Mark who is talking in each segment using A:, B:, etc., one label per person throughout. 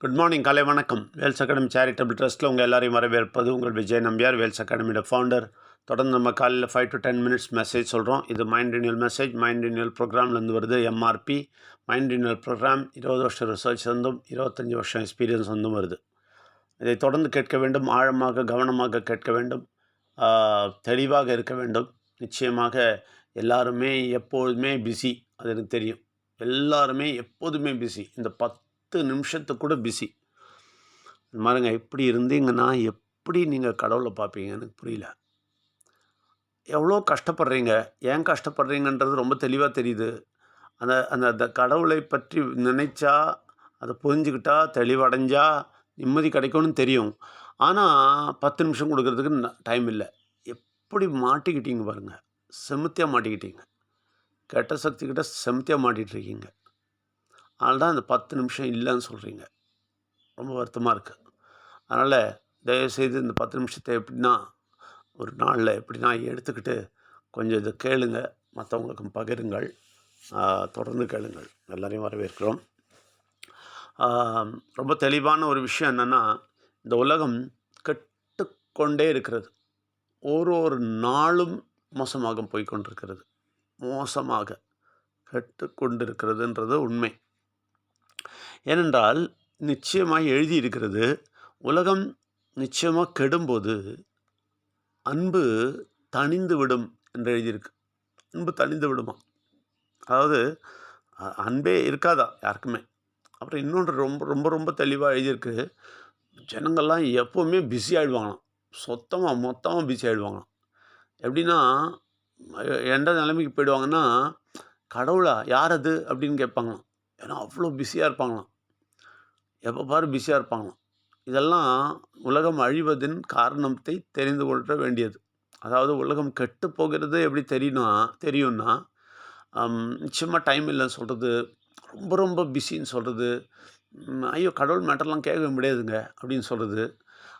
A: Good morning, காலை வணக்கம். Wales academy charitable ட்ரஸ்ட்டில் உங்கள் எல்லாரையும் வரவேற்பது உங்கள் விஜய் நம்பியார், வேல்ஸ் அகாடமியோட ஃபவுண்டர். தொடர்ந்து நம்ம காலையில் 5 to 10 minutes மெசேஜ் சொல்கிறோம். இது mind renewal message. Mind renewal ப்ரோக்ராம்லேருந்து வருது. எம்ஆர்பி மைண்ட் ரினியூவல் ப்ரோக்ராம் 20 வருஷம் ரிசர்ச் வந்தும் 25 வருஷம் எக்ஸ்பீரியன்ஸ் வந்தும் வருது. இதை தொடர்ந்து கேட்க வேண்டும், ஆழமாக கவனமாக கேட்க வேண்டும், தெளிவாக இருக்க வேண்டும். நிச்சயமாக எல்லாருமே எப்போதுமே பிஸி, அது எனக்கு தெரியும். எல்லாருமே எப்போதுமே பிஸி. இந்த 10 நிமிஷத்துக்கு கூட பிஸி. பாருங்க, இப்படி இருந்தீங்கன்னா எப்படி நீங்கள் கடவுளை பார்ப்பீங்க? எனக்கு புரியல. எவ்வளோ கஷ்டப்படுறீங்க, ஏன் கஷ்டப்படுறீங்கன்றது ரொம்ப தெளிவாக தெரியுது. அந்த அந்த அந்த கடவுளை பற்றி நினைச்சா, அதை புரிஞ்சுக்கிட்டா, தெளிவடைஞ்சா நிம்மதி கிடைக்கும்னு தெரியும். ஆனால் 10 நிமிஷம் கொடுக்கறதுக்கு டைம் இல்லை. எப்படி மாட்டிக்கிட்டீங்க பாருங்கள், செமுத்தியாக மாட்டிக்கிட்டீங்க. கெட்ட சக்திக்கிட்ட செமுத்தியாக மாட்டிகிட்ருக்கீங்க. அதனால தான் அந்த 10 நிமிஷம் இல்லைன்னு சொல்கிறீங்க. ரொம்ப வருத்தமாக இருக்குது. அதனால் தயவுசெய்து இந்த 10 நிமிஷத்தை எப்படின்னா ஒரு நாளில் எப்படின்னா எடுத்துக்கிட்டு கொஞ்சம் இதை கேளுங்க, மற்றவங்களுக்கும் பகிருங்கள், தொடர்ந்து கேளுங்கள். எல்லாரையும் வரவேற்கிறோம். ரொம்ப தெளிவான ஒரு விஷயம் என்னென்னா, இந்த உலகம் கெட்டுக்கொண்டே இருக்கிறது. ஒரு நாளும் மோசமாக போய்கொண்டிருக்கிறது. மோசமாக கெட்டுக்கொண்டிருக்கிறதுன்றது உண்மை. ஏனென்றால் நிச்சயமாக எழுதியிருக்கிறது, உலகம் நிச்சயமாக கெடும்போது அன்பு தணிந்து விடும் என்று எழுதியிருக்கு. அன்பு தணிந்து விடுமா? அதாவது அன்பே இருக்காதா யாருக்குமே. அப்புறம் இன்னொன்று ரொம்ப ரொம்ப ரொம்ப தெளிவாக எழுதியிருக்கு, ஜனங்கள்லாம் எப்போவுமே பிஸி ஆகிடுவாங்களாம். மொத்தமாக பிஸி ஆகிடுவாங்களாம். எப்படின்னா, எந்த நிலைமைக்கு போயிடுவாங்கன்னா, கடவுளா யார் அது அப்படின்னு கேட்பாங்களாம். ஏன்னா அவ்வளோ பிஸியாக இருப்பாங்களாம். எப்போ பாரு பிஸியாக இருப்பாங்களாம். இதெல்லாம் உலகம் அழிவதின் காரணத்தை தெரிந்து கொள்ள வேண்டியது. அதாவது உலகம் கெட்டு போகிறது எப்படி தெரியும்னா, நிச்சயமாக டைம் இல்லைன்னு சொல்கிறது, ரொம்ப ரொம்ப பிஸின்னு சொல்கிறது, ஐயோ கடவுள் மேட்டர்லாம் கேட்க முடியாதுங்க அப்படின்னு சொல்கிறது.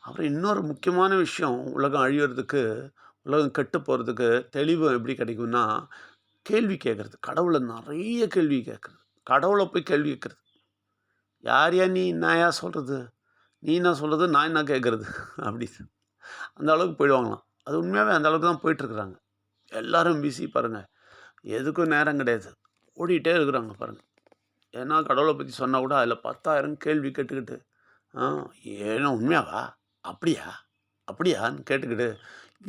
A: அப்புறம் இன்னொரு முக்கியமான விஷயம், உலகம் அழிகிறதுக்கு, உலகம் கெட்டு போகிறதுக்கு தெளிவு எப்படி கிடைக்கும்னா, கேள்வி கேட்குறது. கடவுளை நிறைய கேள்வி கேட்குறது. கடவுளை போய் கேள்வி கேட்குறது. யார் நீ என்னயா சொல்கிறது, நீ என்ன சொல்கிறது, நான் என்ன கேட்குறது அப்படி அந்த அளவுக்கு போயிடுவாங்களாம். அது உண்மையாகவே அந்த அளவுக்கு தான் போயிட்டுருக்குறாங்க. எல்லோரும் பிஸி பாருங்கள். எதுக்கும் நேரம் கிடையாது, ஓடிட்டே இருக்கிறாங்க பாருங்கள். ஏன்னா கடவுளை பற்றி சொன்னால் கூட அதில் 10,000 கேள்வி கேட்டுக்கிட்டு, ஏன்னா உண்மையாவா, அப்படியான்னு கேட்டுக்கிட்டு,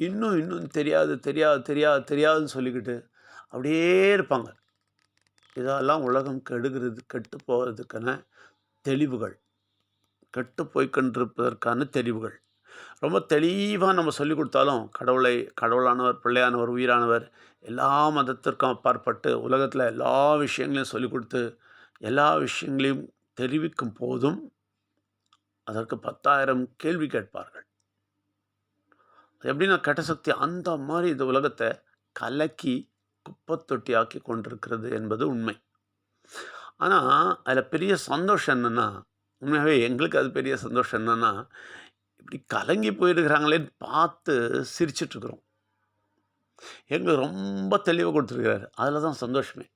A: இன்னும் தெரியாதுன்னு சொல்லிக்கிட்டு அப்படியே இருப்பாங்க. இதெல்லாம் உலகம் கெட்டு போகிறதுக்கான தெளிவுகள், கெட்டு போய்கொண்டிருப்பதற்கான தெளிவுகள். ரொம்ப தெளிவாக நம்ம சொல்லிக் கொடுத்தாலும், கடவுளானவர், பிள்ளையானவர், உயிரானவர், எல்லா மதத்திற்கும் அப்பாற்பட்டு உலகத்தில் எல்லா விஷயங்களையும் சொல்லிக் கொடுத்து எல்லா விஷயங்களையும் தெரிவிக்கும் போதும் அதற்கு 10,000 கேள்வி கேட்பார்கள். எப்படின்னா கெட்ட சக்தி அந்த மாதிரி இந்த உலகத்தை கலக்கி குப்பத்தொட்டி ஆக்கி கொண்டிருக்கிறது என்பது உண்மை. ஆனால் அதில் பெரிய சந்தோஷம் என்னென்னா, உண்மையாகவே எங்களுக்கு அது பெரிய சந்தோஷம் என்னென்னா, இப்படி கலங்கி போயிருக்கிறாங்களேன்னு பார்த்து சிரிச்சிட்ருக்குறோம். எங்களுக்கு ரொம்ப தெளிவாக கொடுத்துருக்கிறாரு. அதில் தான் சந்தோஷமே.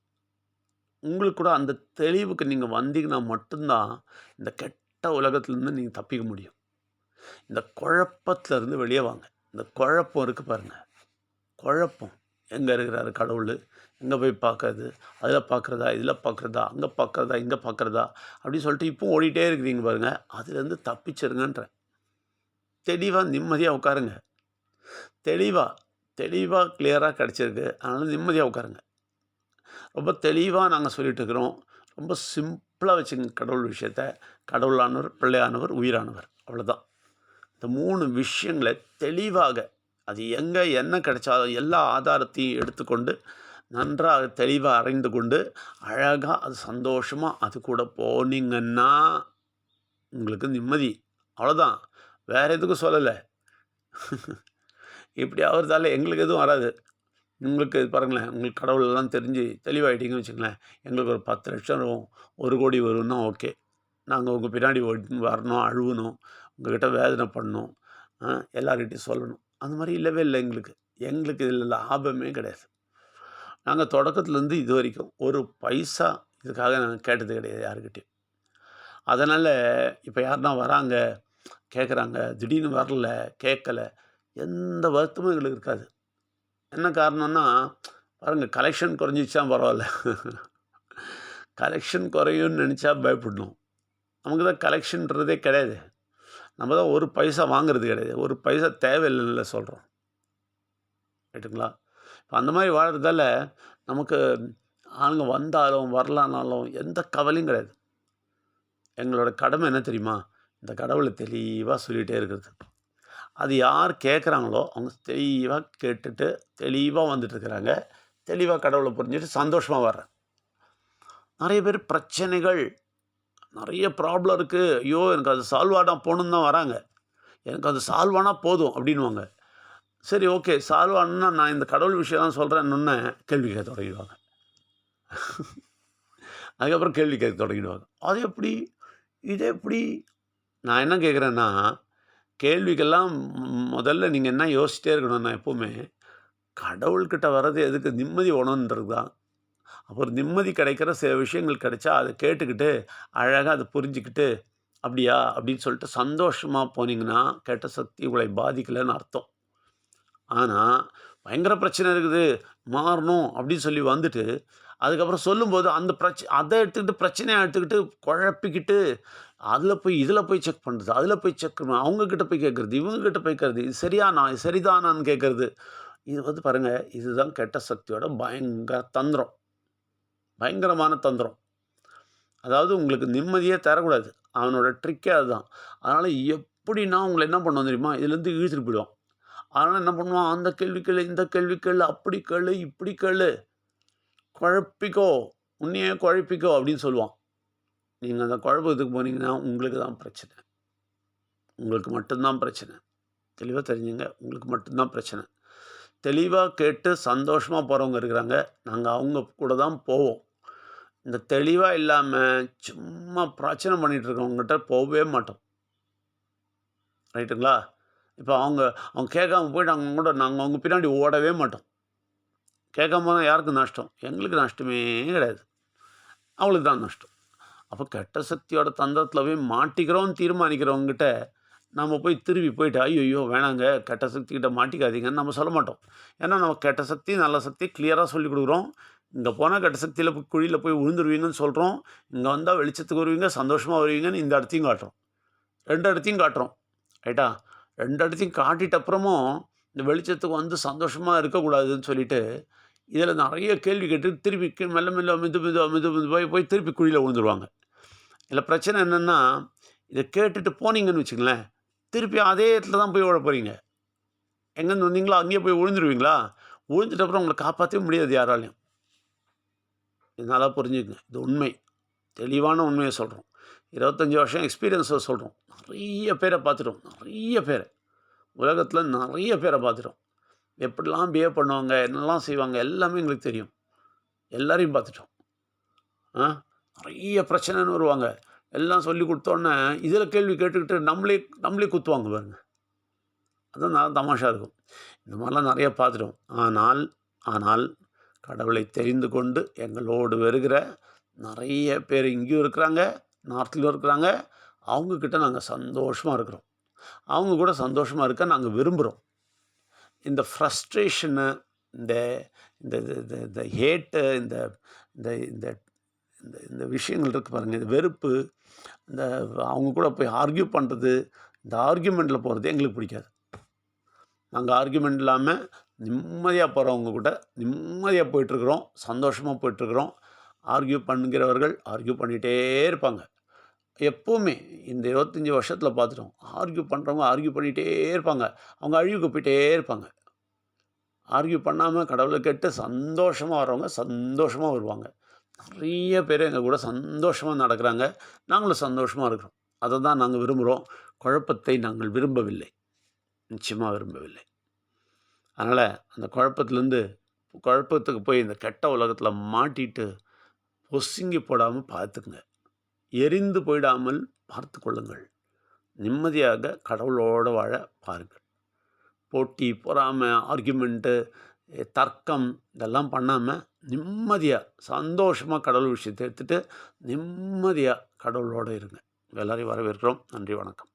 A: உங்களுக்கு கூட அந்த தெளிவுக்கு நீங்கள் வந்தீங்கன்னா மட்டும்தான் இந்த கெட்ட உலகத்துலேருந்து நீங்கள் தப்பிக்க முடியும். இந்த குழப்பத்திலேருந்து வெளியே வாங்க. இந்த குழப்பம் இருக்குது பாருங்கள், குழப்பம். எங்கே இருக்கிறாரு கடவுள், எங்கே போய் பார்க்கறது, அதில் பார்க்குறதா, இதில் பார்க்குறதா, அங்கே பார்க்குறதா, இங்கே பார்க்குறதா அப்படின்னு சொல்லிட்டு இப்போவும் ஓடிட்டே இருக்கிறீங்க பாருங்கள். அதுலேருந்து தப்பிச்சிருங்கன்றேன். தெளிவாக நிம்மதியாக உட்காருங்க. தெளிவாக கிளியராக கிடச்சிருக்கு. அதனால் நிம்மதியாக உட்காருங்க. ரொம்ப தெளிவாக நாங்கள் சொல்லிகிட்ருக்குறோம். ரொம்ப சிம்பிளாக வச்சுங்க கடவுள் விஷயத்தை. கடவுளானவர், பிள்ளையானவர், உயிரானவர், அவ்வளோதான். இந்த 3 விஷயங்களை தெளிவாக, அது எங்கே என்ன கிடைச்சாலும் எல்லா ஆதாரத்தையும் எடுத்துக்கொண்டு நன்றாக தெளிவாக அறிந்து கொண்டு அழகாக அது சந்தோஷமாக அது கூட போனீங்கன்னா உங்களுக்கு நிம்மதி. அவ்வளோதான், வேறு எதுக்கும் சொல்லலை. இப்படி ஆகிறதால எங்களுக்கு எதுவும் வராது. உங்களுக்கு பாருங்களேன், உங்களுக்கு கடவுளெல்லாம் தெரிஞ்சு தெளிவாகிட்டீங்கன்னு வச்சுங்களேன், எங்களுக்கு ஒரு 10 லட்சம் வரும், 1 கோடி வரும்னா ஓகே. நாங்கள் உங்கள் பின்னாடி வரணும், அழுவணும், உங்கள்கிட்ட வேதனை பண்ணணும், எல்லார்கிட்டையும் சொல்லணும். அந்த மாதிரி இல்லவே இல்லை எங்களுக்கு. இதில் லாபமே கிடையாது. நாங்கள் தொடக்கத்துலேருந்து இது வரைக்கும் ஒரு பைசா இதுக்காக நாங்கள் கேட்டது கிடையாது யாருக்கிட்டையும். அதனால் இப்போ யாருன்னா வராங்க, கேட்குறாங்க, திடீர்னு வரல, கேட்கல, எந்த வருத்தமும் எங்களுக்கு இருக்காது. என்ன காரணம்னா, பாருங்க கலெக்ஷன் குறைஞ்சிருச்சா பரவாயில்ல. கலெக்ஷன் குறையும்னு நெனச்சா பயப்படணும். நமக்கு தான் கலெக்ஷன்றதே கிடையாது. நம்ம தான் ஒரு பைசா வாங்குறது கிடையாது. ஒரு பைசா தேவையில்லைன்ல சொல்றோம். ரைட்டுங்களா? இப்ப அந்த மாரி வாழறதால, நமக்கு ஆளுங்க வந்தாலும், வரலனாலும் எந்த கவலையும் கிடையாது. எங்களோட கடமை என்ன தெரியுமா? இந்த கடவுள தெளிவா சொல்லிட்டே இருக்கிறது. அது யார் கேட்குறாங்களோ, அவங்க தெளிவா கேட்டுட்டு, தெளிவா வந்துட்டுருக்கிறாங்க. தெளிவா கடவுள புரிஞ்சுட்டு சந்தோஷமா வர்றேன். நெறைய பேர் பிரச்சனைகள், நெறைய ப்ராப்ளம் இருக்கு. ஐயோ! எனக்கு அது சால்வ் ஆனா போணும்னு தான் வராங்க. எனக்கு அது சால்வ் ஆனா போதும் அப்டின்னுவாங்க. சரி ஓகே. சால்வ் ஆனோன்னா, நான் இந்த கடவுள் விஷயம்லாம் சொல்றேன்னொன்னே, கேள்வி கேட்க தொடங்கிடுவாங்க. அதுக்கப்புறம் கேள்வி கேட்க தொடங்கிடுவாங்க. அது எப்படி? இது எப்படி? நான் என்ன கேட்குறேன்னா, கேள்விக்கெல்லாம் முதல்ல நீங்க என்ன யோசிச்சிட்டே இருக்கணும்னா எப்பவுமே, கடவுள்கிட்ட வர்றது எதுக்கு? நிம்மதி வேணுன்றது தான். அப்புறம் நிம்மதி கிடைக்கிற சில விஷயங்கள் கிடைச்சா, அத கேட்டுக்கிட்டு, அழகா அத புரிஞ்சுக்கிட்டு, "அப்படியா?" அப்படின்னு சொல்லிட்டு சந்தோஷமா போனீங்கன்னா, கெட்ட சக்தி உங்களை பாதிக்கலன்னு அர்த்தம். ஆனா, பயங்கர பிரச்சனை இருக்குது, மாறணும் அப்படின்னு சொல்லி வந்துட்டு, அதுக்கப்புறம் சொல்லும்போது அந்த அத எடுத்துக்கிட்டு பிரச்சனையா எடுத்துக்கிட்டு குழப்பிக்கிட்டு, அதில போய் இதில போய் செக் பண்றது, அதில போய் செக் அவங்க கிட்ட போய் கேட்கறது, இவங்க கிட்ட போய் கேட்கறது, இது சரியானா? இது சரிதானான்னு கேட்கறது. இது வந்து பாருங்க, இதுதான் கெட்ட சக்தியோட பயங்கர தந்திரம். பயங்கரமான தந்திரம். அதாவது உங்களுக்கு நிம்மதியே தரக்கூடாது. அவனோட ட்ரிக்கே அதுதான். அதனால எப்படின்னா உங்கள என்ன பண்ணுவான் தெரியுமா? இதுலேருந்து இழுத்துட்டு போயிடுவான். அதனால என்ன பண்ணுவான், அந்த கேள்வி கேளு, இந்த கேள்வி கேளு, அப்படி கேளு, இப்படி கேளு, குழப்பிக்கோ, உன்னையே குழப்பிக்கோ அப்படின்னு சொல்லுவான். நீங்க அந்த குழப்பத்துக்கு போனீங்கன்னா, உங்களுக்கு தான் பிரச்சனை. உங்களுக்கு மட்டும் தான் பிரச்சனை. தெளிவா தெரிஞ்சுங்க. உங்களுக்கு மட்டும் தான் பிரச்சனை. தெளிவா கேட்டு சந்தோஷமா போறவங்க இருக்கிறாங்க. நாங்க அவங்க கூட தான் போவோம். இந்த தெளிவா இல்லாம, சும்மா பிரச்சனை பண்ணிட்டு இருக்கவங்ககிட்ட போவே மாட்டோம். ரைட்டுங்களா? இப்ப அவங்க அவங்க கேட்காம போயிட்டு அவங்க கூட நாங்க அவங்க பின்னாடி ஓடவே மாட்டோம். கேட்காம போனா யாருக்கு நஷ்டம்? எங்களுக்கு நஷ்டமே கிடையாது. அவங்களுக்கு தான் நஷ்டம். அப்ப கெட்ட சக்தியோட தந்திரத்தில போய் மாட்டிக்கிறோம்னு தீர்மானிக்கிறவங்ககிட்ட, நம்ம போய் திரும்பி போயிட்டு, "ஐய்யய்யோ! வேணாங்க. கெட்ட சக்திகிட்ட மாட்டிக்காதீங்கன்னு" நம்ம சொல்ல மாட்டோம். ஏன்னா, நம்ம கெட்ட சக்தி, நல்ல சக்தி கிளியரா சொல்லிக் குடுக்குறோம். இங்க போனா கெட்ட சக்தியில போய் குழியில போய் விழுந்துருவீங்கன்னு சொல்றோம். இங்க வந்தா வெளிச்சத்துக்கு வருவீங்க, சந்தோஷமா வருவீங்கன்னு இந்த இடத்தையும் காட்டுறோம். 2 இடத்தையும் காட்டுறோம். ரைட்டா? 2 இடத்தையும் காட்டிட்ட அப்புறமும், இந்த வெளிச்சத்துக்கு வந்து சந்தோஷமா இருக்கக்கூடாதுன்னு சொல்லிட்டு, இதில நெறைய கேள்வி கேட்டு திருப்பி மெல்ல மெல்ல மெதுவா போய் திருப்பி குழியில விழுந்துருவாங்க. இதில பிரச்சனை என்னன்னா, இத கேட்டுட்டு போனீங்கன்னு வச்சுக்கங்களேன், திருப்பி அதே இடத்துல தான் போய் விழப் போறீங்க. எங்கேருந்து வந்தீங்களோ அங்கேயே போய் விழுந்துருவீங்களா? விழுந்துட்ட அப்புறம் உங்கள காப்பாத்தவே முடியாது யாராலயும். இது நல்லா புரிஞ்சுக்கங்க. இது உண்மை. தெளிவான உண்மைய சொல்றோம். 25 வருஷம் எக்ஸ்பீரியன்ஸ சொல்றோம். நெறைய பேர பார்த்துட்டோம். நெறைய பேர. உலகத்தில நெறைய பேர பார்த்துட்டோம். எப்படிலாம் பிஹேவ் பண்ணுவாங்க, என்னலாம் செய்வாங்க எல்லாமே எங்களுக்கு தெரியும். எல்லாரையும் பார்த்துட்டோம். ஆ நெறைய பிரச்சனைன்னு வருவாங்க. எல்லாம் சொல்லிக் குடுத்தோன்னே, இதில கேள்வி கேட்டுக்கிட்டு நம்மளே நம்மளே குத்துவாங்க பாருங்க. அதான் தமாஷா இருக்கும். இந்த மாரிலாம் நெறைய பார்த்துட்டோம். ஆனால் ஆனால் கடவுளை தெரிந்து கொண்டு எங்களோடு வருகிற நெறைய பேர் இங்கேயும் இருக்கிறாங்க, நார்த்லயும் இருக்கிறாங்க. அவங்க கிட்ட நாங்க சந்தோஷமா இருக்கிறோம். அவங்க கூட சந்தோஷமா இருக்க நாங்க விரும்புறோம். இந்த ஃப்ரஸ்ட்ரேஷனு, இந்த இந்த இந்த இந்த ஹேட்டு, இந்த இந்த இந்த இந்த இந்த விஷயங்கள் இருக்கு பாருங்க. இந்த வெறுப்பு, இந்த அவங்க கூட போய் ஆர்க்யூ பண்றது, இந்த ஆர்க்யூமெண்ட்ல போறது எங்களுக்கு பிடிக்காது. நாங்க ஆர்க்யூமெண்ட் இல்லாம நிம்மதியா போறவங்க கூட நிம்மதியா போயிட்டுருக்குறோம். சந்தோஷமா போயிட்டுருக்குறோம். ஆர்க்யூ பண்ணுகிறவர்கள் ஆர்க்யூ பண்ணிட்டே இருப்பாங்க. எப்பவுமே இந்த 25 வருஷத்தில பார்த்துட்டோம். ஆர்க்யூ பண்றவங்க ஆர்க்யூ பண்ணிட்டே இருப்பாங்க. அவங்க அழிவுக்கு போயிட்டே இருப்பாங்க. ஆர்க்யூ பண்ணாம கடவுள கேட்டு சந்தோஷமா வர்றவங்க சந்தோஷமா வருவாங்க. நெறைய பேர் எங்க கூட சந்தோஷமா நடக்குறாங்க. நாங்களும் சந்தோஷமா இருக்கிறோம். அத தான் நாங்க விரும்புறோம். குழப்பத்தை நாங்கள் விரும்பவில்லை. நிச்சயமா விரும்பவில்லை. அதனால அந்த குழப்பத்துக்கு போய் இந்த கெட்ட உலகத்தில மாட்டிட்டு பொசுங்கி போடாம பார்த்துக்குங்க. எரிந்து போயிடாமல் பார்த்துக் கொள்ளுங்கள். நிம்மதியாக கடவுளோட வாழ பாருங்கள். போட்டி, பொறாமை, ஆர்க்யூமெண்ட்டு, தர்க்கம் இதெல்லாம் பண்ணாம நிம்மதியா, சந்தோஷமா கடவுள் விஷயத்த எடுத்துட்டு நிம்மதியா கடவுளோட இருங்க. எல்லாரையும் வரவேற்கிறோம். நன்றி, வணக்கம்.